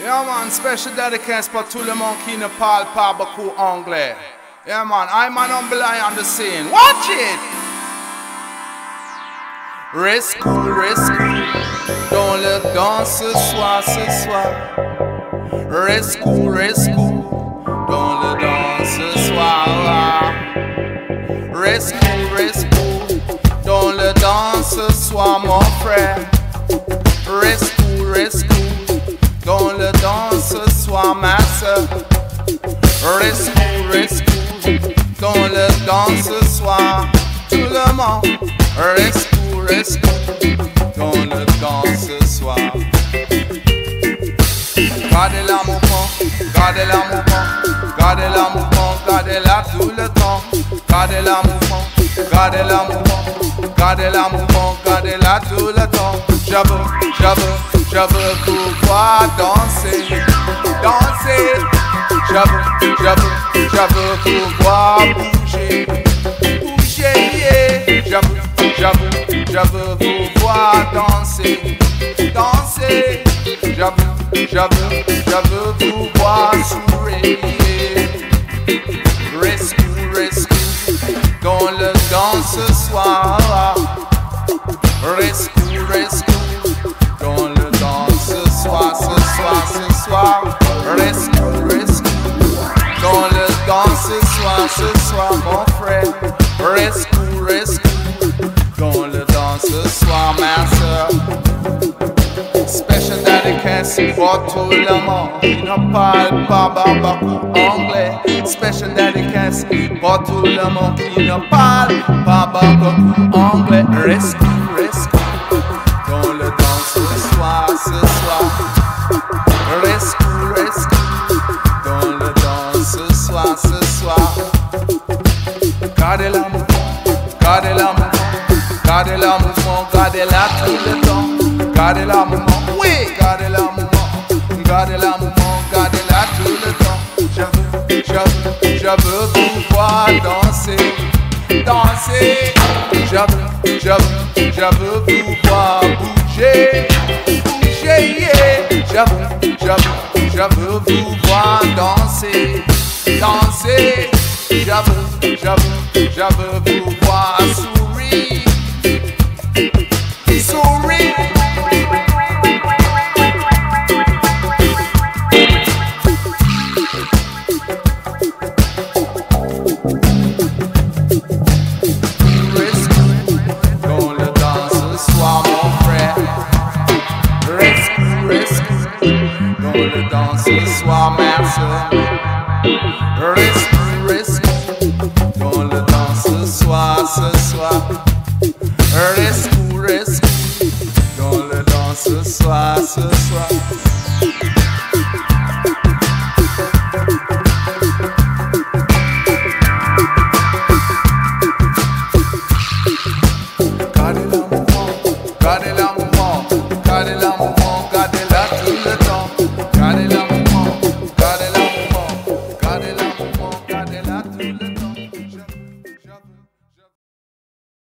Yeah man, special dédicace pour tout le monde qui ne parle pas beaucoup anglais. Yeah man, I'm an humble on the scene. Watch it! Reste cool, dans le dans ce soir. Reste cool, dans le dans ce soir. Reste cool, dans le dans ce soir mon frère. Reste cool, dans le dans ce soir ma soeur. Reste cool, dans le dans ce soir. Tout le monde, reste cool, dans le dans ce soir. Gardez la mouvement, gardez-la tout le temps. Gardez la mouvement, gardez-la tout le temps. Je veux vous voir danser. Je veux vous voir bouger, yeah. Je veux vous voir danser. Je veux vous voir sourire. Reste cool, dans le dans ce soir. Reste cool, dans le dans ce soir. Reste cool, dans le dans ce soir, mon frère. Reste cool, dans le dans ce soir, ma soeur. Special dédicace pour tout le monde qui ne parle pas beaucoup anglais. Special dédicace pour tout le monde qui ne parle pas beaucoup anglais. Reste cool, dans le dans ce soir. Reste cool, dans le dans ce soir. Gardez la mouvement, gardez-la tout le temps. Gardez la mouvement, oui, gardez la mouvement, gardez-la tout le temps. Je veux vous voir danser. Je veux vous voir bouger, yeah. Je veux vous voir danser. Je veux vous voir sourire. Dans le dans ce soir, ma soeur.